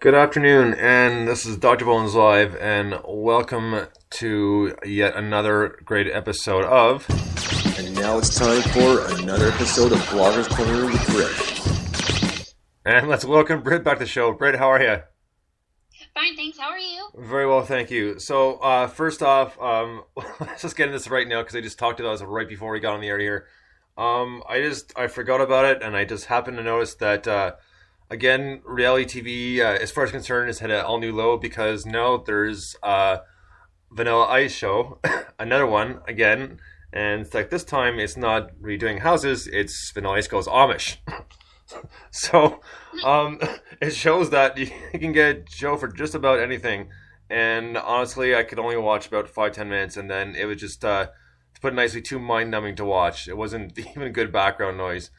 Good afternoon, and this is Dr. Bones Live, and welcome to yet another great episode of... And now it's time for another episode of Blogger's Corner with Britt. And let's welcome Britt back to the show. Britt, how are you? Fine, thanks. How are you? Very well, thank you. So, first off, let's just get into this right now, because I just talked about this right before we got on the air here. I forgot about it, and I just happened to notice that... Again, reality TV, as far as concerned, has had an all-new low because now there's Vanilla Ice show, another one, again, and it's like this time it's not redoing houses, it's Vanilla Ice goes Amish. So, it shows that you can get a show for just about anything, and honestly, I could only watch about 5-10 minutes, and then it was just, to put it nicely, too mind-numbing to watch. It wasn't even good background noise,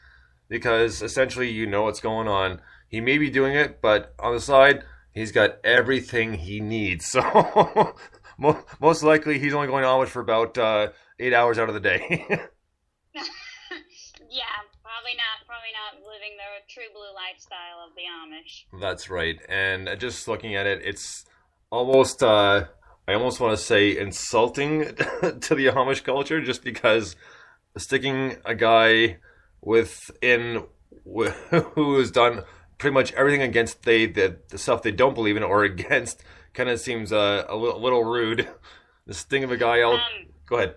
because essentially you know what's going on. He may be doing it, but on the side, he's got everything he needs. So most likely, he's only going Amish for about 8 hours out of the day. Yeah, probably not living the true blue lifestyle of the Amish. That's right. And just looking at it, it's almost, I almost want to say insulting to the Amish culture, just because sticking a guy who has done pretty much everything against the stuff they don't believe in or against kind of seems a little rude. This thing of a guy, go ahead.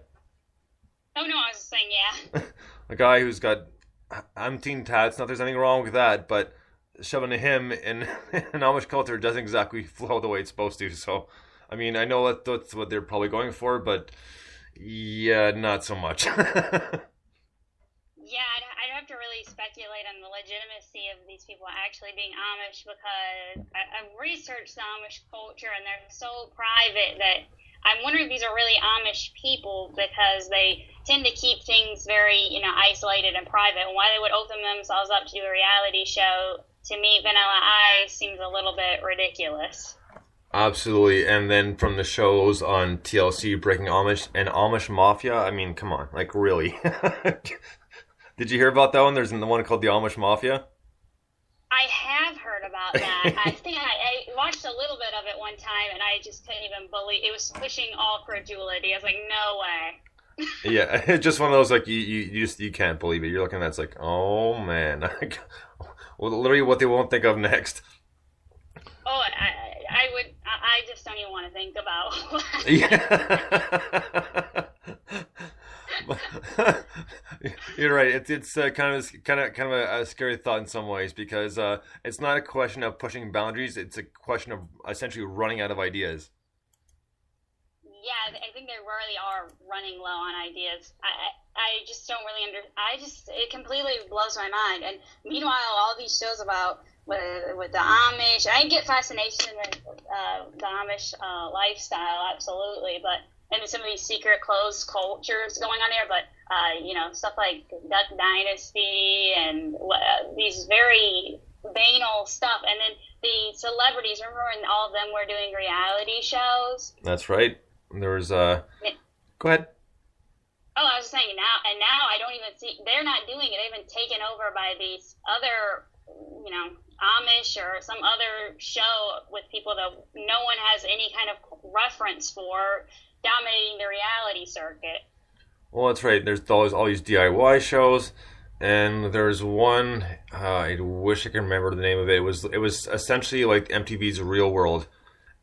Oh no, I was just saying, yeah. A guy who's got umpteen tats, not there's anything wrong with that, but shoving him in an Amish culture doesn't exactly flow the way it's supposed to. So, I mean, I know that's what they're probably going for, but yeah, not so much. Yeah, I'd have to really speculate on the legitimacy of these people actually being Amish because I've researched the Amish culture and they're so private that I'm wondering if these are really Amish people because they tend to keep things very, isolated and private. And why they would open themselves up to do a reality show, to me, Vanilla Ice seems a little bit ridiculous. Absolutely, and then from the shows on TLC, Breaking Amish and Amish Mafia, I mean, come on, like really? Did you hear about that one? There's the one called the Amish Mafia. I have heard about that. I think I watched a little bit of it one time, and I just couldn't even believe it was pushing all credulity. I was like, no way. Yeah, it's just one of those like you can't believe it. You're looking at it's like, oh man, well, literally what they won't think of next. Oh, I just don't even want to think about. Yeah. You're right. It's kind of a scary thought in some ways because it's not a question of pushing boundaries. It's a question of essentially running out of ideas. Yeah, I think they really are running low on ideas. I just don't really it completely blows my mind. And meanwhile, all these shows about with the Amish, I get fascination with the Amish lifestyle, absolutely, but. And some of these secret closed cultures going on there, but stuff like Duck Dynasty and these very banal stuff. And then the celebrities, remember when all of them were doing reality shows? That's right. There was Go ahead. Oh, I was saying now I don't even see, they're not doing it. They've been taken over by these other, Amish or some other show with people that no one has any kind of reference for, dominating the reality circuit. Well, that's right. There's always all these DIY shows, and there's one. I wish I could remember the name of it. It was essentially like MTV's Real World,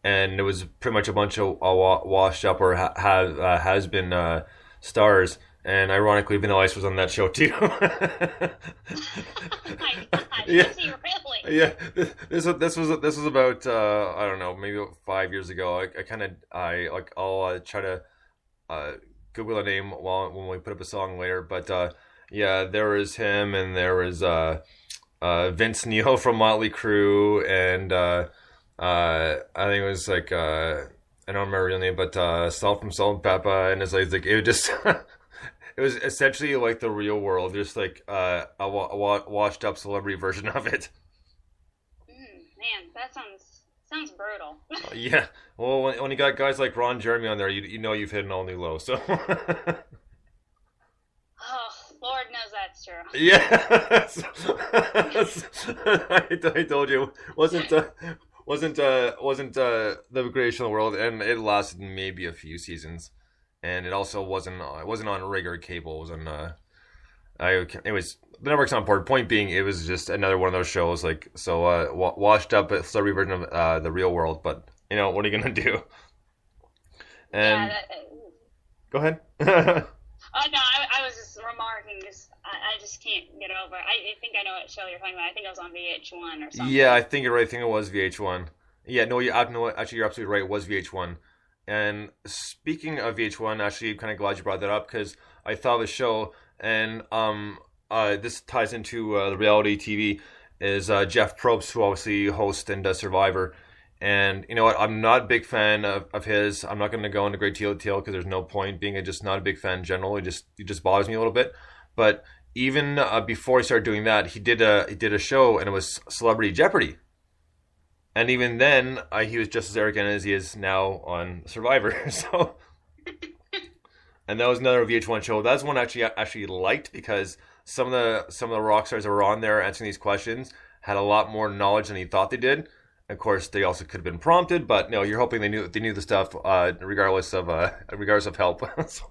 and it was pretty much a bunch of washed up or has been stars. And ironically, Vanilla Ice was on that show too. Oh my God! Yeah. Is he really? Yeah, this was about I don't know, maybe about 5 years ago. I'll try to Google a name when we put up a song later. But yeah, there was him, and there was Vince Neil from Motley Crue, and I think it was like I don't remember her real name, but Salt from Salt and Pepper, and it's like it was just. It was essentially like the Real World, just like a washed up celebrity version of it. Man, that sounds brutal. Yeah, well, when you got guys like Ron Jeremy on there, you know you've hit an all new low. So. Oh, Lord knows that's true. Yeah, I told you, the greatest show in the world, and it lasted maybe a few seasons, and it also wasn't on regular cable. It was on it was the network's not important. Point being, it was just another one of those shows like so washed up celebrity version of the real world. But what are you gonna do? And go ahead. Oh no, I was just remarking. I just can't get over it. I think I know what show you're talking about. I think it was on VH1 or something. Yeah, I think you're right. I think it was VH1. Yeah, no, actually, you're absolutely right. It was VH1. And speaking of VH1, actually, I'm kind of glad you brought that up because I thought of the show, and this ties into the reality TV, is Jeff Probst, who obviously hosts and does Survivor. And you know what? I'm not a big fan of his. I'm not going to go into great detail because there's no point being just not a big fan in general. It just bothers me a little bit. But even before he started doing that, he did a show, and it was Celebrity Jeopardy. And even then, he was just as arrogant as he is now on Survivor. So, and that was another VH1 show. That's one I actually liked because some of the rock stars that were on there answering these questions had a lot more knowledge than he thought they did. Of course, they also could have been prompted, but no, you're hoping they knew the stuff regardless of help. So,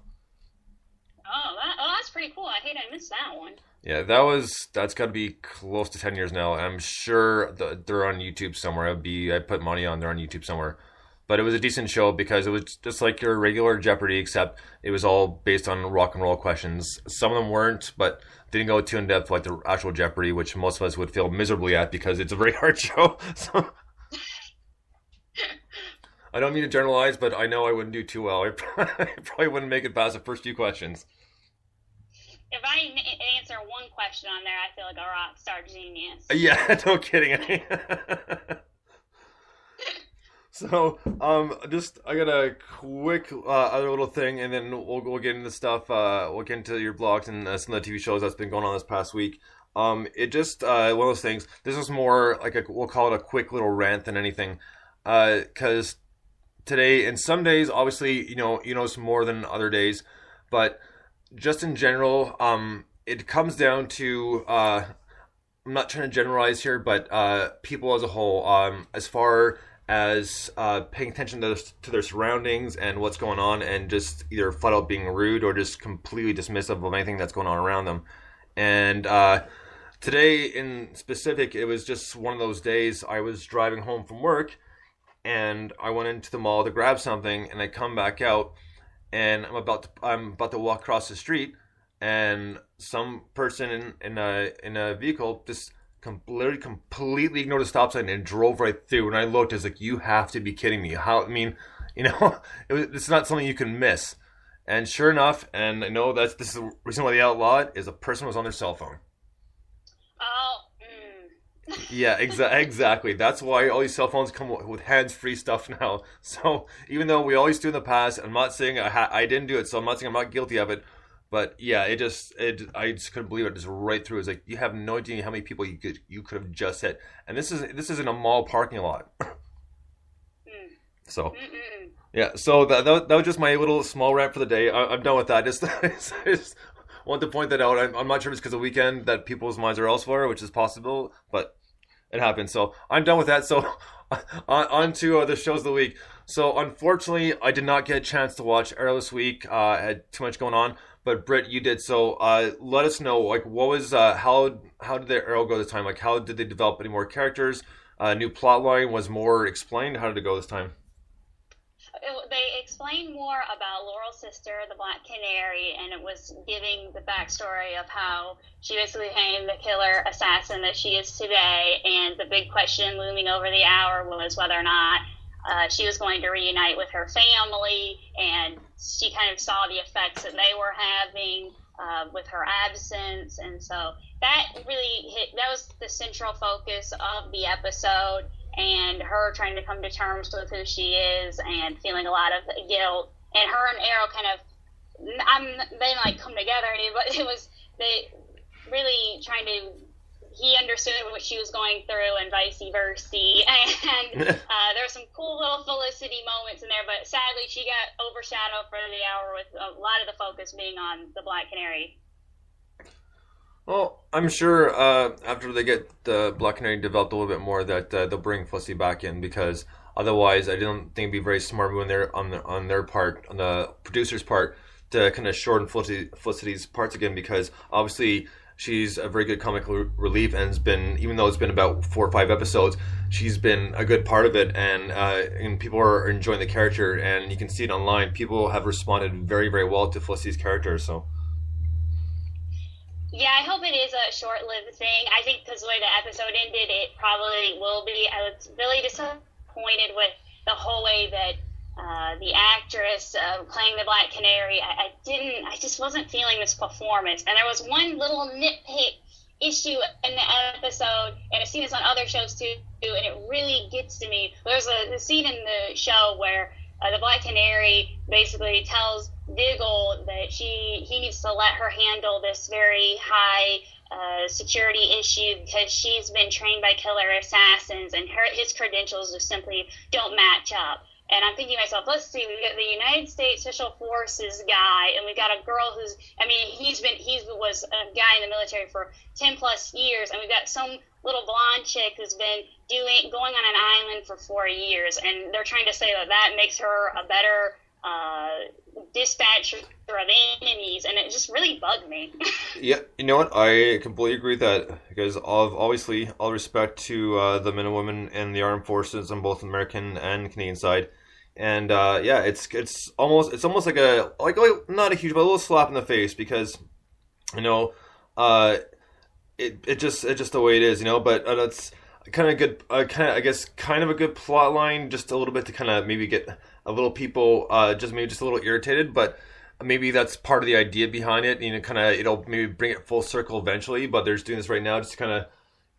that's pretty cool. I hate I missed that one. yeah, that's got to be close to 10 years now. I'm sure they're on YouTube somewhere. I put money on they're on YouTube somewhere. But it was a decent show because it was just like your regular Jeopardy, except it was all based on rock and roll questions. Some of them weren't, but they didn't go too in depth like the actual Jeopardy, which most of us would fail miserably at because it's a very hard show. So I don't mean to generalize, but I know I wouldn't do too well. I probably wouldn't make it past the first few questions. If I answer one question on there, I feel like a rock star genius. Yeah, no kidding. So, I got a quick other little thing, and then we'll get into stuff. We'll get into your blogs and some of the TV shows that's been going on this past week. It just one of those things. This is more like we'll call it a quick little rant than anything, because today and some days, obviously, you know some more than other days, but just in general, it comes down to I'm not trying to generalize here, but people as a whole, as far as paying attention to their surroundings and what's going on, and just either flat out being rude or just completely dismissive of anything that's going on around them. And today in specific, it was just one of those days. I was driving home from work, and I went into the mall to grab something, and I come back out, and I'm about to walk across the street, and some person in a vehicle just completely ignored the stop sign and drove right through. And I looked, I was like, "You have to be kidding me!" How? I mean, it's not something you can miss. And sure enough, and I know this is the reason why they outlawed it, is a person was on their cell phone. Oh. Yeah, exactly. That's why all these cell phones come with hands-free stuff now. So even though we always do in the past, I'm not saying I didn't do it, so I'm not saying I'm not guilty of it. But yeah, I just couldn't believe it. Just right through. It's like you have no idea how many people you could have just hit, and this is in a mall parking lot. So yeah, so that was just my little small rant for the day. I'm done with that. I just want to point that out. I'm not sure if it's because of the weekend that people's minds are elsewhere, which is possible, but it happens. So I'm done with that. So on to the shows of the week. So unfortunately, I did not get a chance to watch Arrow this week. I had too much going on. But Britt, you did. So let us know, like, what was how did the Arrow go this time? Like, how did they develop any more characters? New plot line was more explained. How did it go this time? They explained more about Laurel's sister, the Black Canary, and it was giving the backstory of how she basically became the killer assassin that she is today. And the big question looming over the hour was whether or not she was going to reunite with her family, and she kind of saw the effects that they were having with her absence. And so that really that was the central focus of the episode, and her trying to come to terms with who she is and feeling a lot of guilt. And her and Arrow kind of, they didn't like come together, but it was they really trying to. He understood what she was going through and vice versa. And there were some cool little Felicity moments in there, but sadly she got overshadowed for the hour with a lot of the focus being on the Black Canary. Well, I'm sure after they get the Black Canary developed a little bit more, that they'll bring Felicity back in because otherwise, I don't think it'd be very smart move on their part, on the producer's part, to kind of shorten Felicity's parts again because obviously she's a very good comic relief and has been, even though it's been about 4 or 5 episodes, she's been a good part of it, and people are enjoying the character, and you can see it online. People have responded very very well to Felicity's character, so. Yeah, I hope it is a short-lived thing. I think because the way the episode ended, it probably will be. I was really disappointed with the whole way that the actress playing the Black Canary. I just wasn't feeling this performance. And there was one little nitpick issue in the episode, and I've seen this on other shows too, and it really gets to me. There's a scene in the show where the Black Canary basically tells Diggle that he needs to let her handle this very high security issue because she's been trained by killer assassins and his credentials just simply don't match up. And I'm thinking to myself, let's see, we've got the United States Special Forces guy, and we've got a girl who's, I mean, he was a guy in the military for 10 plus years, and we've got some little blonde chick who's been going on an island for 4 years, and they're trying to say that makes her a better dispatcher of enemies, and it just really bugged me. Yeah, you know what? I completely agree with that because obviously all respect to the men and women in the armed forces on both American and Canadian side, and yeah, it's almost like like not a huge but a little slap in the face because you know it's just the way it is, you know. But that's kind of good, I guess kind of a good plot line, just a little bit to kind of maybe get a little people just a little irritated, but maybe that's part of the idea behind it. You know, kind of it'll maybe bring it full circle eventually. But they're just doing this right now just to kind of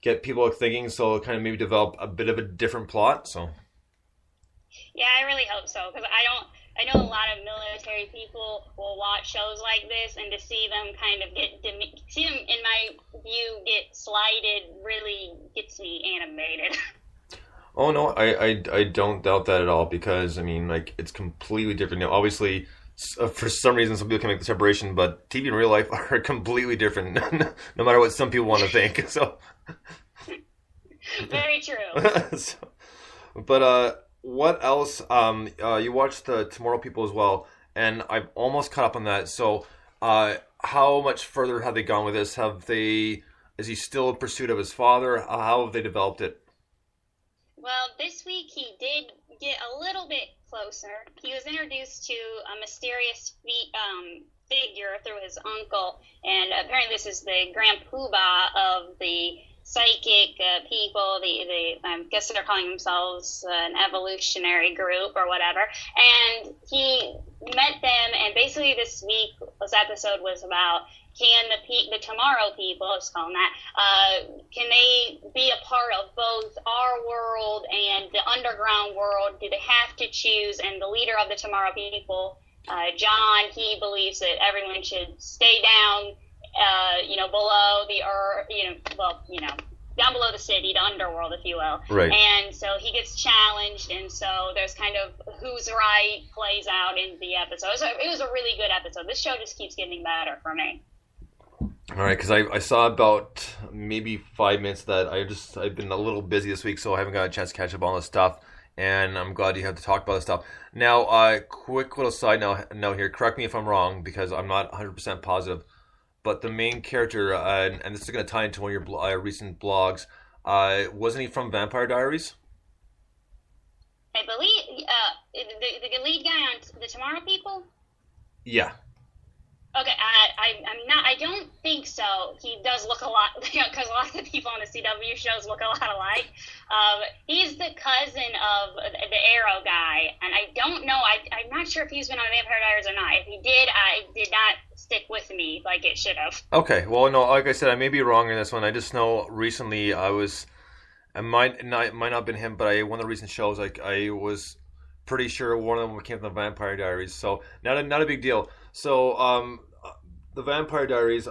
get people thinking, so kind of maybe develop a bit of a different plot. So yeah, I really hope so because I know a lot of military people will watch shows like this, and to see them kind of see them, in my view, get slighted really gets me animated. Oh no, I don't doubt that at all because I mean like it's completely different. Now, obviously, for some reason, some people can make the separation, but TV and real life are completely different. No matter what some people want to think. So very true. So, but what else? You watched the Tomorrow People as well, and I've almost caught up on that. So, how much further have they gone with this? Is he still in pursuit of his father? How have they developed it? Well, this week he did get a little bit closer. He was introduced to a mysterious figure through his uncle, and apparently this is the Grand Poobah of the psychic people. I guess they're calling themselves an evolutionary group or whatever. And he met them, and basically this episode was about can the Tomorrow People, let's call them that, can they be a part of both our world and the underground world? Do they have to choose? And the leader of the Tomorrow People, John, he believes that everyone should stay down, below the earth, down below the city, the underworld, if you will. Right. And so he gets challenged, and so there's kind of who's right plays out in the episode. So it was a really good episode. This show just keeps getting better for me. All right, because I saw about maybe 5 minutes of that. I've been a little busy this week, so I haven't got a chance to catch up on this stuff. And I'm glad you have to talk about this stuff. Now, quick little side note here. Correct me if I'm wrong, because I'm not 100% positive. But the main character, and this is going to tie into one of your recent blogs, wasn't he from Vampire Diaries? I believe the lead guy on the Tomorrow People. Yeah. Okay, I'm not. I don't think so. He does look a lot, because a lot of the people on the CW shows look a lot alike. He's the cousin of the Arrow guy, and I don't know. I'm not sure if he's been on Vampire Diaries or not. If he did, I did not stick with me like it should have. Okay, well, no, like I said, I may be wrong in this one. I just know recently it might not have been him, but one of the recent shows, I was pretty sure one of them came from the Vampire Diaries. So not a big deal. So the Vampire Diaries.